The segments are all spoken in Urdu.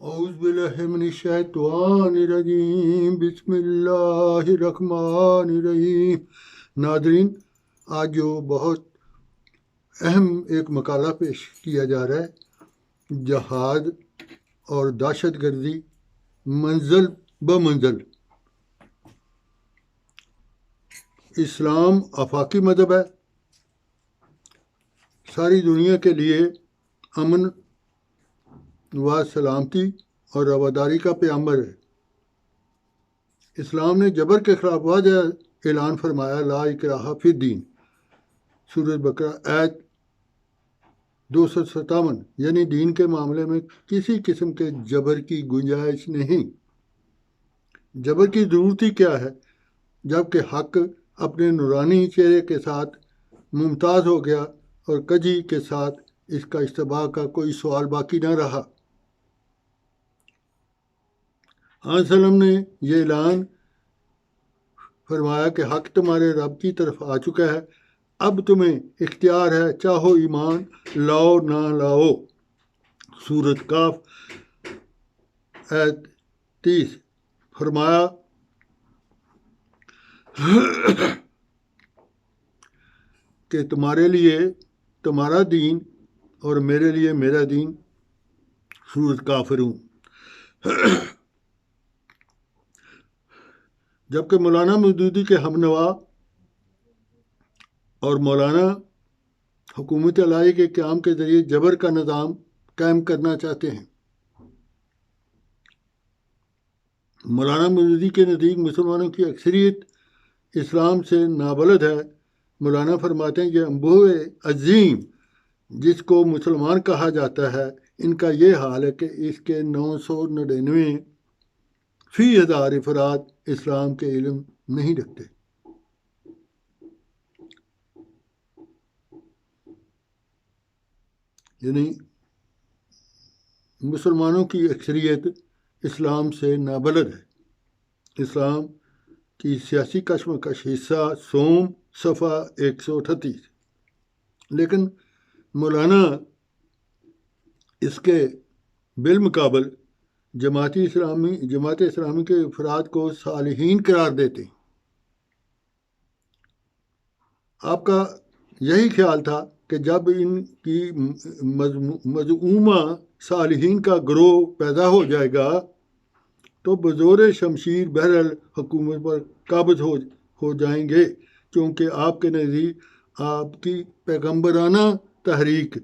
اعوذ باللہ من الشیطان الرجیم بسم اللہ الرحمن الرحیم۔ ناظرین، آج جو بہت اہم ایک مقالہ پیش کیا جا رہا ہے، جہاد اور دہشت گردی منزل بمنزل۔ اسلام آفاقی مذہب ہے، ساری دنیا کے لیے امن و سلامتی اور رواداری کا پیغمبر ہے۔ اسلام نے جبر کے خلاف واضح اعلان فرمایا، لا اکراہ فی الدین، سورۃ بقرہ آیت 257، یعنی دین کے معاملے میں کسی قسم کے جبر کی گنجائش نہیں۔ جبر کی ضرورت ہی کیا ہے جب کہ حق اپنے نورانی چہرے کے ساتھ ممتاز ہو گیا اور کجی کے ساتھ اس کا اشتباہ کا کوئی سوال باقی نہ رہا۔ وسلم نے یہ اعلان فرمایا کہ حق تمہارے رب کی طرف آ چکا ہے، اب تمہیں اختیار ہے، چاہو ایمان لاؤ نہ لاؤ، سورۃ کاف آیت 30۔ فرمایا کہ تمہارے لیے تمہارا دین اور میرے لیے میرا دین، سورۃ کافرون۔ جبکہ مولانا مودودی کے ہم نوا اور مولانا حکومت الہی کے قیام کے ذریعے جبر کا نظام قائم کرنا چاہتے ہیں۔ مولانا مودودی کے نزدیک مسلمانوں کی اکثریت اسلام سے نابلد ہے۔ مولانا فرماتے ہیں، یہ انبوہ عظیم جس کو مسلمان کہا جاتا ہے، ان کا یہ حال ہے کہ اس کے 999 فی 1000 افراد اسلام کے علم نہیں رکھتے۔ یعنی مسلمانوں کی اکثریت اسلام سے نابلد ہے۔ اسلام کی سیاسی کشمکش، حصہ سوم، صفحہ 138۔ لیکن مولانا اس کے بالمقابل جماعت اسلامی کے افراد کو صالحین قرار دیتے ہیں۔ آپ کا یہی خیال تھا کہ جب ان کی مزعومہ صالحین کا گروہ پیدا ہو جائے گا تو بزور شمشیر بہرحال حکومت پر قابض ہو جائیں گے، کیونکہ آپ کے نزدیک آپ کی پیغمبرانہ تحریک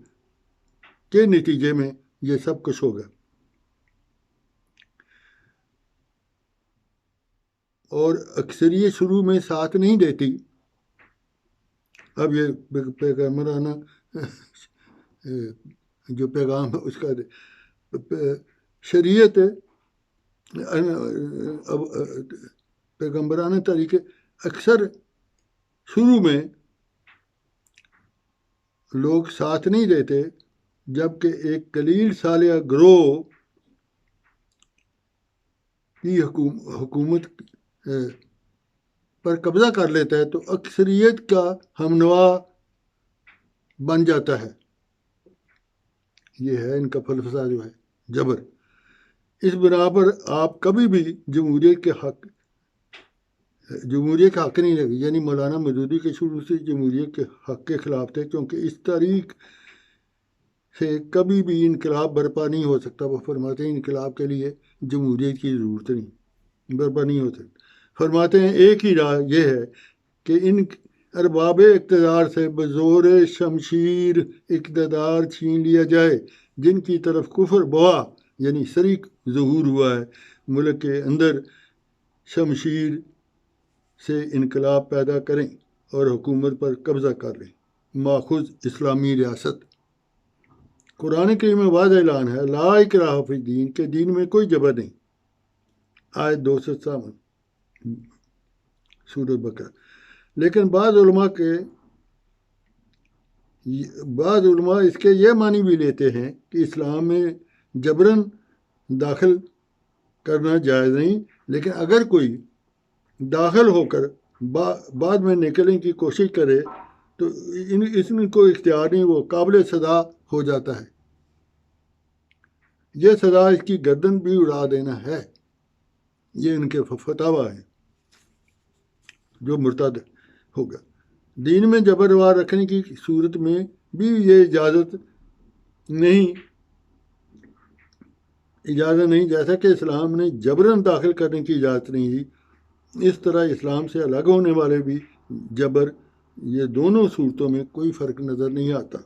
کے نتیجے میں یہ سب کچھ ہوگا۔ اور اکثریت شروع میں ساتھ نہیں دیتی۔ اب یہ پیغمبرانہ جو پیغام ہے اس کا شریعت پیغمبرانہ طریقے اکثر شروع میں لوگ ساتھ نہیں دیتے، جبکہ ایک قلیل سالیہ گروہ کی حکومت پر قبضہ کر لیتا ہے تو اکثریت کا ہمنوا بن جاتا ہے۔ یہ ہے ان کا فلسفہ جو ہے جبر۔ اس بنا پر آپ کبھی بھی جمہوریت کا حق نہیں رکھے، یعنی مولانا مودودی کے شروع سے جمہوریت کے حق کے خلاف تھے، کیونکہ اس تاریخ سے کبھی بھی انقلاب برپا نہیں ہو سکتا۔ وہ فرماتے ہیں انقلاب کے لیے جمہوریت کی ضرورت نہیں، برپا نہیں ہو سکتا۔ فرماتے ہیں ایک ہی راہ یہ ہے کہ ان ارباب اقتدار سے بزور شمشیر اقتدار چھین لیا جائے، جن کی طرف کفر بوا یعنی شریک ظہور ہوا ہے، ملک کے اندر شمشیر سے انقلاب پیدا کریں اور حکومت پر قبضہ کر لیں، ماخوذ اسلامی ریاست۔ قرآن کریم میں واضح اعلان ہے، لا اکراہ فی الدین، کہ دین میں کوئی جبر نہیں، آیت 257 سورۃ بقرہ۔ لیکن بعض علماء اس کے یہ معنی بھی لیتے ہیں کہ اسلام میں جبراً داخل کرنا جائز نہیں، لیکن اگر کوئی داخل ہو کر بعد میں نکلنے کی کوشش کرے تو اس میں کوئی اختیار نہیں، وہ قابل سزا ہو جاتا ہے۔ یہ سزا اس کی گردن بھی اڑا دینا ہے۔ یہ ان کے فتاویٰ ہیں جو مرتد ہوگا۔ دین میں جبر وار رکھنے کی صورت میں بھی یہ اجازت نہیں، جیسا کہ اسلام نے جبراً داخل کرنے کی اجازت نہیں دی، اس طرح اسلام سے الگ ہونے والے بھی جبر، یہ دونوں صورتوں میں کوئی فرق نظر نہیں آتا۔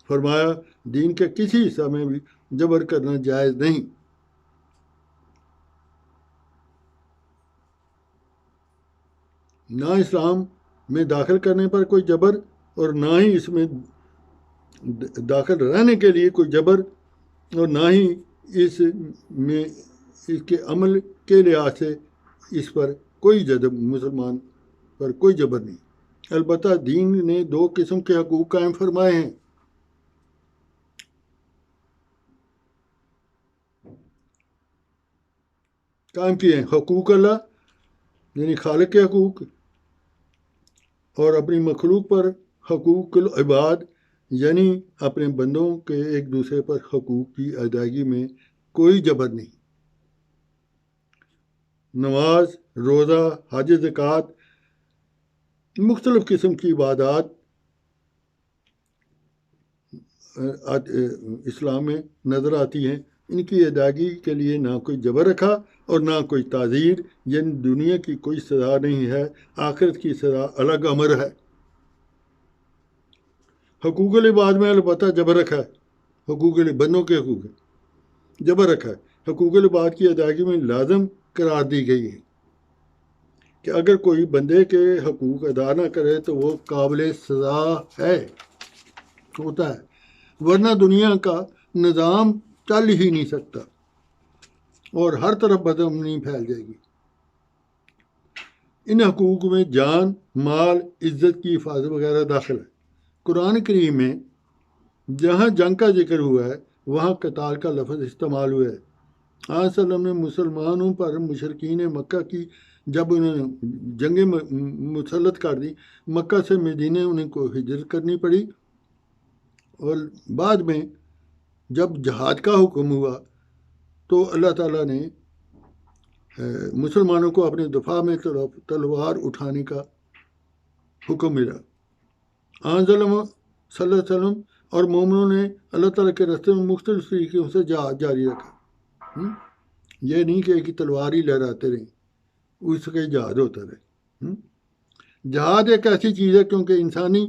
فرمایا دین کے کسی حصہ میں بھی جبر کرنا جائز نہیں۔ نہ اسلام میں داخل کرنے پر کوئی جبر اور نہ ہی اس میں داخل رہنے کے لیے کوئی جبر، اور نہ ہی اس میں اس کے عمل کے لحاظ سے اس پر کوئی مسلمان پر کوئی جبر نہیں۔ البتہ دین نے 2 قسم کے حقوق قائم فرمائے ہیں۔ قائم کیے ہیں حقوق اللہ یعنی خالق کے حقوق، اور اپنی مخلوق پر حقوق العباد یعنی اپنے بندوں کے ایک دوسرے پر حقوق کی ادائیگی میں کوئی جبر نہیں۔ نماز، روزہ، حج، زکوٰۃ، مختلف قسم کی عبادات اسلام میں نظر آتی ہیں، ان کی ادائیگی کے لیے نہ کوئی جبر رکھا اور نہ کوئی تعزیر، یعنی دنیا کی کوئی سزا نہیں ہے، آخرت کی سزا الگ امر ہے۔ حقوق العباد میں البتہ جبر رکھا ہے، حقوق بندوں کے حقوق ہے، جبر رکھا ہے۔ حقوق العباد کی ادائیگی میں لازم قرار دی گئی ہے کہ اگر کوئی بندے کے حقوق ادا نہ کرے تو وہ قابل سزا ہے، ہوتا ہے، ورنہ دنیا کا نظام چل ہی نہیں سکتا اور ہر طرف بدامنی پھیل جائے گی۔ ان حقوق میں جان، مال، عزت کی حفاظت وغیرہ داخل ہے۔ قرآن کریم میں جہاں جنگ کا ذکر ہوا ہے وہاں قتال کا لفظ استعمال ہوا ہے۔ آن صلی اللہ علیہ وسلم نے مسلمانوں پر مشرکین مکہ کی جب انہوں نے جنگیں مسلط کر دی، مکہ سے مدینے انہیں کو ہجرت کرنی پڑی، اور بعد میں جب جہاد کا حکم ہوا تو اللہ تعالیٰ نے مسلمانوں کو اپنے دفاع میں تلوار اٹھانے کا حکم ملا۔ آن صلی اللہ علیہ وسلم اور مومنوں نے اللہ تعالیٰ کے راستے میں مختلف طریقوں سے جہاد جاری رکھا۔ یہ نہیں کہ ایک تلوار ہی لہراتے رہیں، اس کا جہاد ہوتا رہے۔ جہاد ایک ایسی چیز ہے کیونکہ انسانی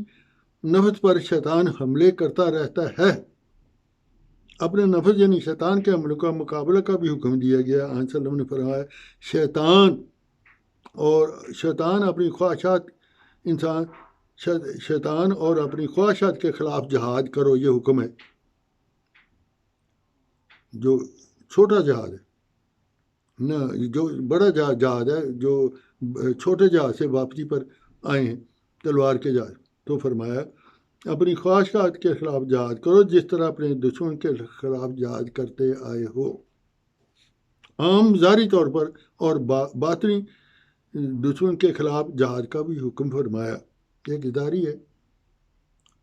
نفس پر شیطان حملے کرتا رہتا ہے، اپنے نفس یعنی شیطان کے حملوں کا مقابلہ کا بھی حکم دیا گیا۔ آن صلی اللہ علیہ وسلم نے فرمایا شیطان اپنی خواہشات شیطان اور اپنی خواہشات کے خلاف جہاد کرو، یہ حکم ہے۔ جو چھوٹا جہاد ہے نہ، جو بڑا جہاد ہے، جو چھوٹے جہاد سے واپسی پر آئے ہیں تلوار کے جہاد، تو فرمایا اپنی خواہشات کے خلاف جہاد کرو جس طرح اپنے دشمن کے خلاف جہاد کرتے آئے ہو۔ عام ظاہری طور پر اور باطنی دشمن کے خلاف جہاد کا بھی حکم فرمایا۔ ایک ظاہری ہے،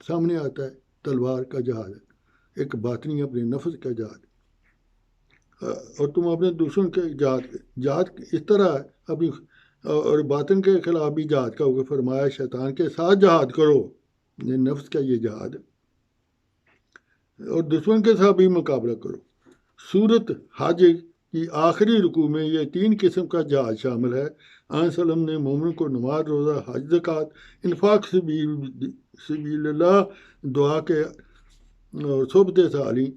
سامنے آتا ہے تلوار کا جہاد ہے، ایک باطنی اپنے نفس کا جہاد، اور تم اپنے دشمن کے جہاد اس طرح ہے اپنی، اور باطن کے خلاف بھی جہاد کا حکم فرمایا، شیطان کے ساتھ جہاد کرو، یہ نفس کا یہ جہاد ہے، اور دشمن کے ساتھ بھی مقابلہ کرو۔ سورت حج کی آخری رکوع میں یہ 3 قسم کا جہاد شامل ہے۔ آن صلی اللہ علیہ وسلم نے مومن کو نماز، روزہ، حج، زکوٰۃ، انفاق سبیل اللہ، دعا کے اور صحبت صالحین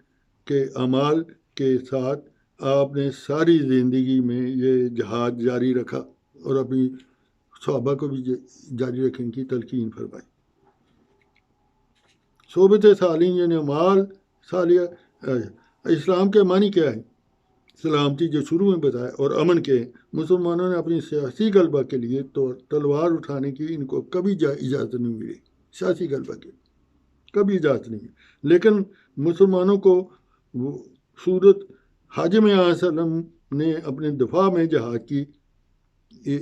کے اعمال کے ساتھ آپ نے ساری زندگی میں یہ جہاد جاری رکھا اور اپنی صحابہ کو بھی جاری رکھنے کی تلقین فرمائی۔ صحبت صالحین یعنی اعمال صالحہ، اسلام کے معنی کیا ہے؟ سلامتی جو شروع میں بتایا، اور امن کے۔ مسلمانوں نے اپنی سیاسی غلبہ کے لیے تو تلوار اٹھانے کی ان کو کبھی اجازت نہیں ملی، سیاسی غلبہ کی کبھی اجازت نہیں، لیکن مسلمانوں کو سورت حج میں آن صلی اللہ علیہ وسلم نے اپنے دفاع میں جہاد کی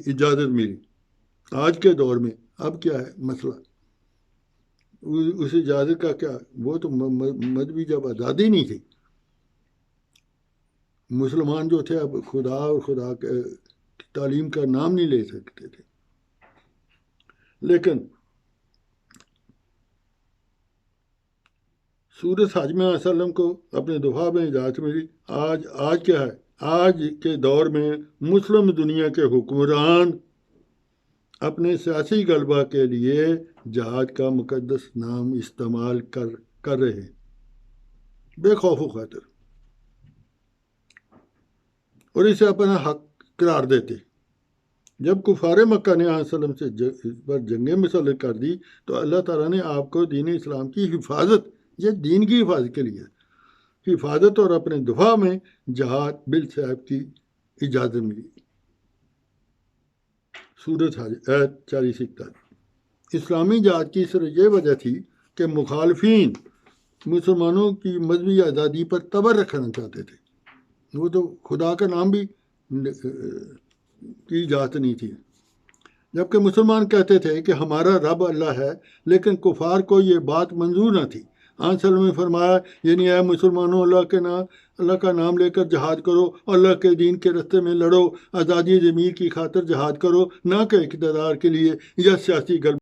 اجازت ملی۔ آج کے دور میں اب کیا ہے مسئلہ؟ اس اجازت کا کیا؟ وہ تو مذہبی جب آزادی نہیں تھی مسلمان جو تھے اب خدا اور خدا کی تعلیم کا نام نہیں لے سکتے تھے. لیکن سورت حج میں علیہ وسلم کو اپنے دفاع میں اجازت ملی. آج کیا ہے؟ آج کے دور میں مسلم دنیا کے حکمران اپنے سیاسی غلبہ کے لیے جہاد کا مقدس نام استعمال کر رہے ہیں بے خوف و خاطر، اور اسے اپنا حق قرار دیتے. جب کفار مکہ نے علیہ وسلم سے اس پر جنگیں مسلط کر دی تو اللہ تعالیٰ نے آپ کو دین اسلام کی حفاظت، یہ دین کی حفاظت کے لیے حفاظت اور اپنے دفاع میں جہاد بالسیف کی اجازت ملی. سورت حج آیت 40-41. اسلامی جہاد کی صرف یہ وجہ تھی کہ مخالفین مسلمانوں کی مذہبی آزادی پر تبر رکھنا چاہتے تھے. وہ تو خدا کا نام بھی کی اجازت نہیں تھی. جبکہ مسلمان کہتے تھے کہ ہمارا رب اللہ ہے، لیکن کفار کو یہ بات منظور نہ تھی. آن صلی اللہ علیہ وسلم نے فرمایا، یعنی اے مسلمانوں، اللہ کا نام لے کر جہاد کرو، اللہ کے دین کے راستے میں لڑو، آزادی ضمیر کی خاطر جہاد کرو، نہ کہ اقتدار کے لیے یا سیاسی غلبہ